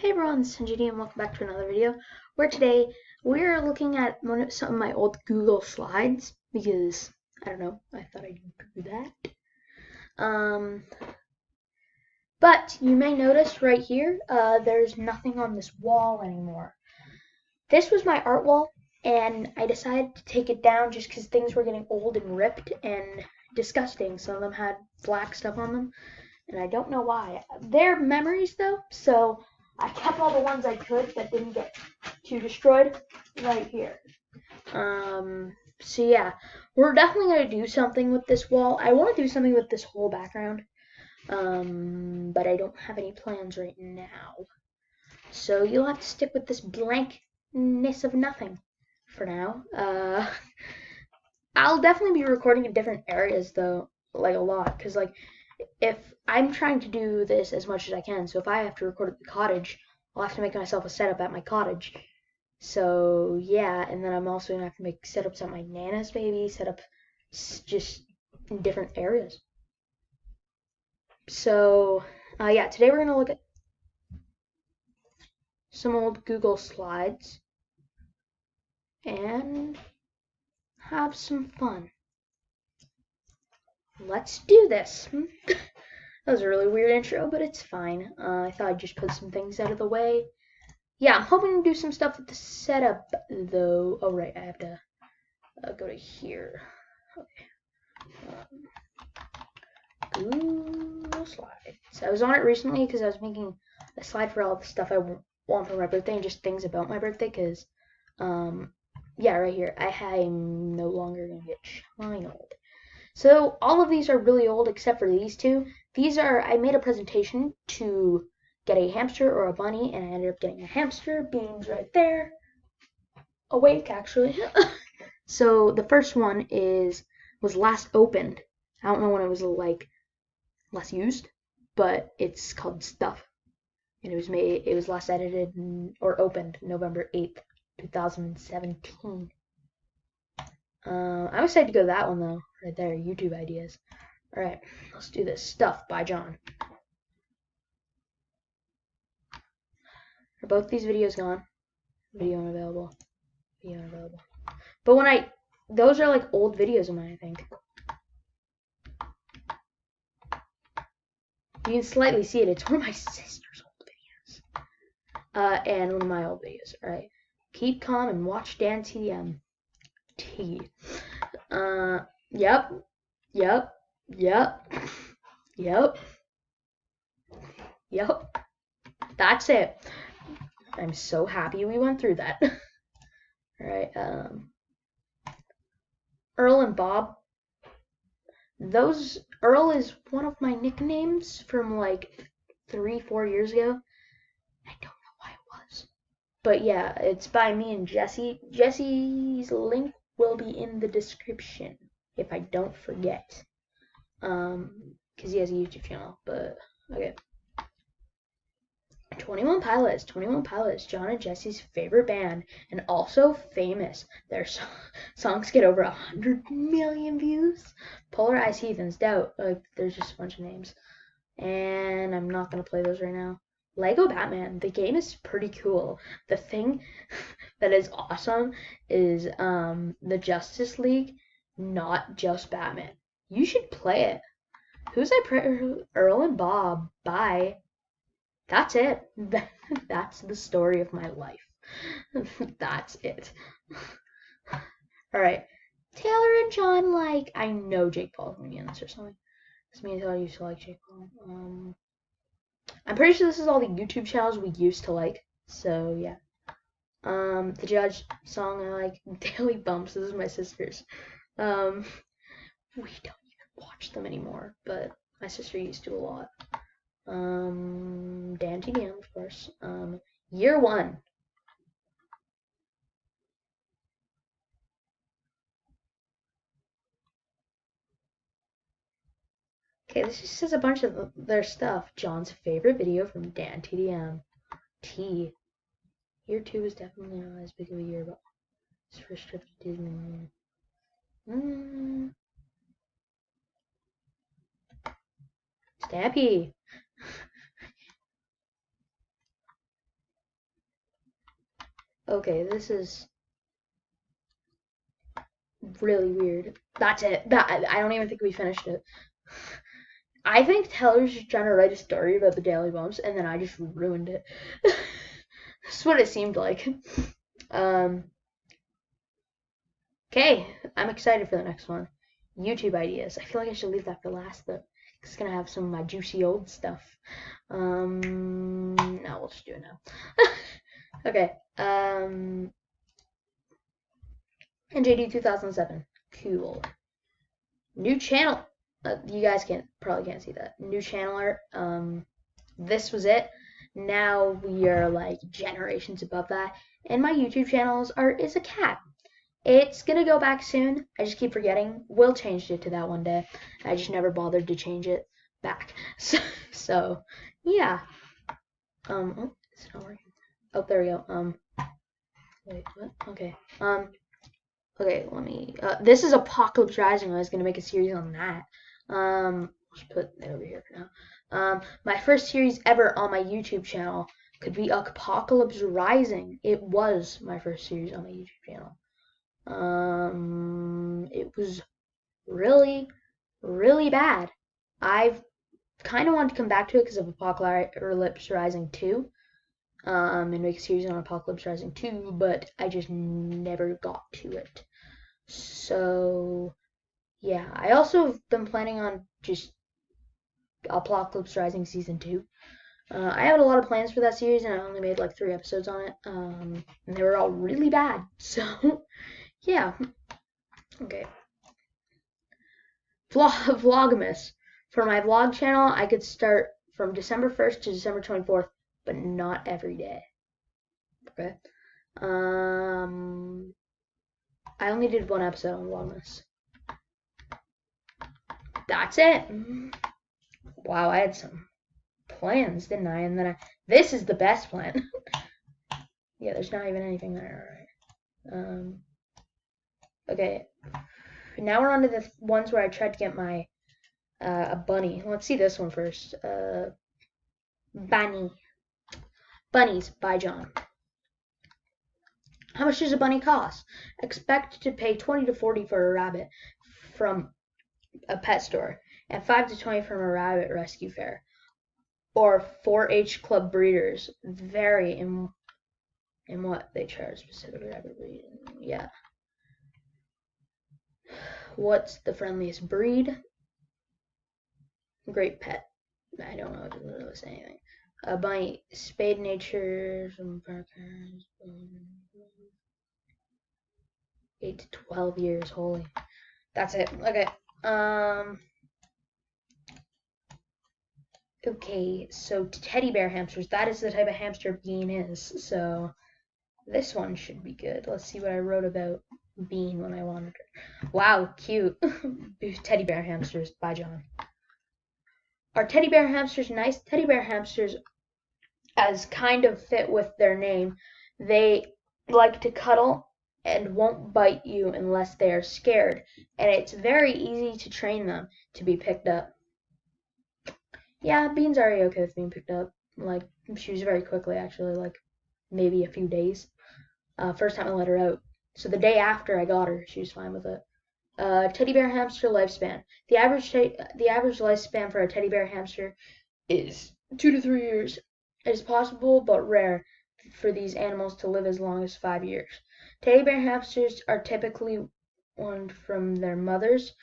Hey everyone, this is NGD and welcome back to another video where today we're looking at some of my old Google Slides because, I don't know, I thought I'd do that. But you may notice right here, there's nothing on this wall anymore. This was my art wall and I decided to take it down just because things were getting old and ripped and disgusting. Some of them had black stuff on them and I don't know why. They're memories though, so I kept all the ones I could that didn't get too destroyed right here. So yeah, we're definitely going to do something with this wall. I want to do something with this whole background, but I don't have any plans right now. So you'll have to stick with this blankness of nothing for now. I'll definitely be recording in different areas though, like a lot, because like if I'm trying to do this as much as I can, so if I have to record at the cottage, I'll have to make myself a setup at my cottage. So yeah, and then I'm also gonna have to make setups at my nana's baby, setup just in different areas. So yeah, today we're gonna look at some old Google Slides and have some fun. Let's do this. That was a really weird intro, but it's fine. I thought I'd just put some things out of the way. Yeah, I'm hoping to do some stuff with the setup, though. Oh, right, I have to go to here. Okay. Google Slides. I was on it recently because I was making a slide for all the stuff I want for my birthday and just things about my birthday because, yeah, right here, I'm no longer going to get child. So all of these are really old except for these two. I made a presentation to get a hamster or a bunny, and I ended up getting a hamster. Beans right there. Awake, actually. So the first one was last opened. I don't know when it was like last used, but it's called Stuff, and it was last edited or opened November 8th, 2017. I'm excited to go to that one though. Right there, YouTube ideas. All right, let's do this. Stuff by John. Are both these videos gone? Video unavailable. Video unavailable. But those are like old videos of mine, I think. You can slightly see it. It's one of my sister's old videos. And one of my old videos. All right. Keep calm and watch Dan TDM. T. Yep. Yep. Yep. Yep. Yep. That's it. I'm so happy we went through that. All right. Earl and Bob. Earl is one of my nicknames from like 3-4 years ago. I don't know why it was. But yeah, it's by me and Jesse. Jesse's link will be in the description if I don't forget. Because he has a YouTube channel. But okay. 21 Pilots. 21 Pilots, John and Jesse's favorite band, and also famous. Their songs get over 100 million views. Polarized Heathens, Doubt. There's just a bunch of names. And I'm not going to play those right now. Lego Batman. The game is pretty cool. The thing that is awesome is the Justice League, not just Batman. You should play it. Who's Earl and Bob. Bye. That's it. That's the story of my life. That's it. Alright. Taylor and John like. I know Jake Paul's gonna be in this or something. This means I used to like Jake Paul. I'm pretty sure this is all the YouTube channels we used to like. So yeah. The Judge song I like. Daily Bumps. This is my sister's. We don't even watch them anymore, but my sister used to a lot. Dan TDM, of course. Year One. Okay, this just says a bunch of their stuff. John's favorite video from Dan TDM. T. Year 2 is definitely not as big of a year, but his first trip to Disney. Stampy. Okay, this is really weird. That's it. I don't even think we finished it. I think Taylor's just trying to write a story about the Daily Bumps, and then I just ruined it. That's what it seemed like. Okay, I'm excited for the next one. YouTube ideas. I feel like I should leave that for last, though. It's gonna have some of my juicy old stuff. No, we'll just do it now. Okay. NJD 2007. Cool. New channel. You guys probably can't see that. New channel art. This was it. Now we are like generations above that. And my YouTube channel's art is a cat. It's gonna go back soon. I just keep forgetting. Will changed it to that one day. I just never bothered to change it back. So yeah. Oh, it's not working. Oh, there we go. Wait, what? Okay. Okay, let me. This is Apocalypse Rising. I was gonna make a series on that. Let's put it over here for now. My first series ever on my YouTube channel could be Apocalypse Rising. It was my first series on my YouTube channel. It was really, really bad. I've kind of wanted to come back to it because of Apocalypse Rising 2. And make a series on Apocalypse Rising 2, but I just never got to it. So, yeah. I also have been planning on just Apocalypse Rising Season 2. I had a lot of plans for that series, and I only made like 3 episodes on it. And they were all really bad. So, yeah. Okay. Vlogmas. For my vlog channel, I could start from December 1st to December 24th, but not every day. Okay. I only did 1 episode on Vlogmas. That's it. Wow, I had some plans, didn't I? And then this is the best plan. Yeah, there's not even anything there. Alright. Okay. Now we're on to the ones where I tried to get my a bunny. Let's see this one first. Bunnies by John. How much does a bunny cost? Expect to pay 20 to 40 for a rabbit from a pet store and 5 to 20 from a rabbit rescue fair. Or 4-H club breeders vary in what they charge specific rabbit breeding. Yeah. What's the friendliest breed? Great pet. I don't know if it really say anything. Bunny, spayed nature, some parkers, 8 to 12 years. Holy. That's it. Okay. Okay, so teddy bear hamsters. That is the type of hamster Bean is. So this one should be good. Let's see what I wrote about Bean when I wanted her. Wow, cute. Teddy bear hamsters by John. Are teddy bear hamsters nice? Teddy bear hamsters, as kind of fit with their name, they like to cuddle and won't bite you unless they are scared. And it's very easy to train them to be picked up. Yeah, Bean's already okay with being picked up. Like, she was very quickly, actually, like, maybe a few days. First time I let her out. So the day after I got her, she was fine with it. Teddy bear hamster lifespan. The average lifespan for a teddy bear hamster is 2 to 3 years. It is possible, but rare, for these animals to live as long as 5 years. Teddy bear hamsters are typically owned from their mothers.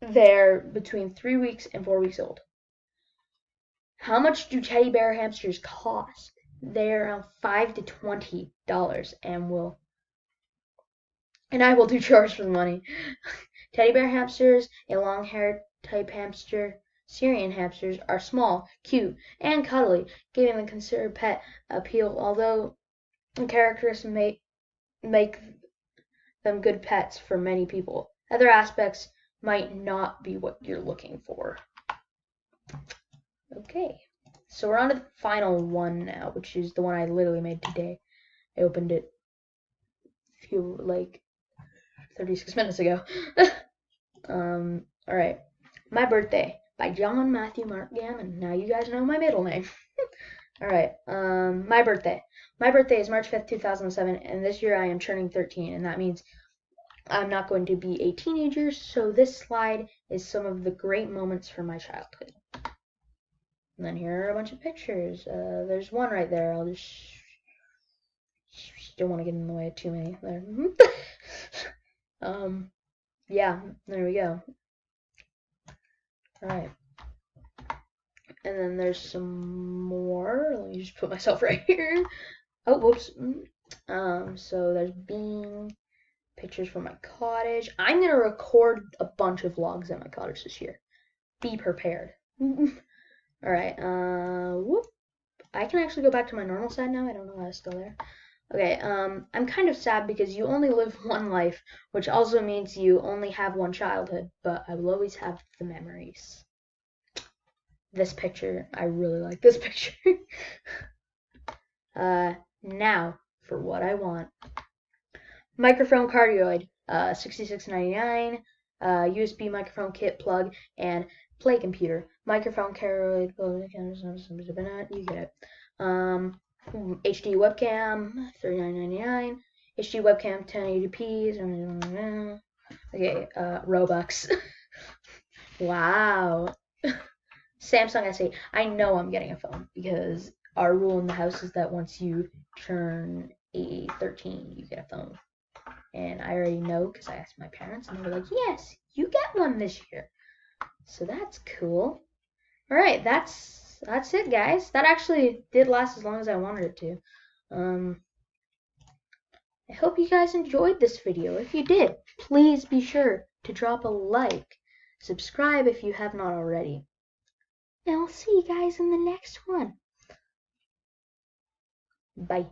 They're between 3 weeks and 4 weeks old. How much do teddy bear hamsters cost? They're around $5 to $20, and I will do chores for the money. Teddy bear hamsters, a long-haired type hamster, Syrian hamsters, are small, cute, and cuddly, giving the considered pet appeal, although characteristics make them good pets for many people. Other aspects might not be what you're looking for. Okay, so we're on to the final one now, which is the one I literally made today. I opened it a few, like, 36 minutes ago. Alright. My Birthday by John Matthew Mark Gammon. Now you guys know my middle name. Alright, my birthday. My birthday is March 5th, 2007, and this year I am turning 13, and that means I'm not going to be a teenager, so this slide is some of the great moments from my childhood. And then here are a bunch of pictures. There's one right there. I'll just don't want to get in the way of too many there. Yeah, there we go. Alright. And then there's some more. Let me just put myself right here. Oh, whoops. So there's being pictures from my cottage. I'm gonna record a bunch of vlogs at my cottage this year. Be prepared. Alright, whoop. I can actually go back to my normal side now. I don't know why it's still there. Okay, I'm kind of sad because you only live one life, which also means you only have one childhood, but I will always have the memories. This picture, I really like this picture. Now for what I want. Microphone cardioid, $66.99, USB microphone kit plug, and play computer. Microphone cardioid, you get it. HD webcam, $39.99. HD webcam, 1080p. Okay, Robux. Wow. Samsung S8. I know I'm getting a phone because our rule in the house is that once you turn 13, you get a phone. And I already know because I asked my parents, and they were like, yes, you get one this year. So that's cool. Alright, that's it, guys. That actually did last as long as I wanted it to. I hope you guys enjoyed this video. If you did, please be sure to drop a like. Subscribe if you have not already. And I'll see you guys in the next one. Bye.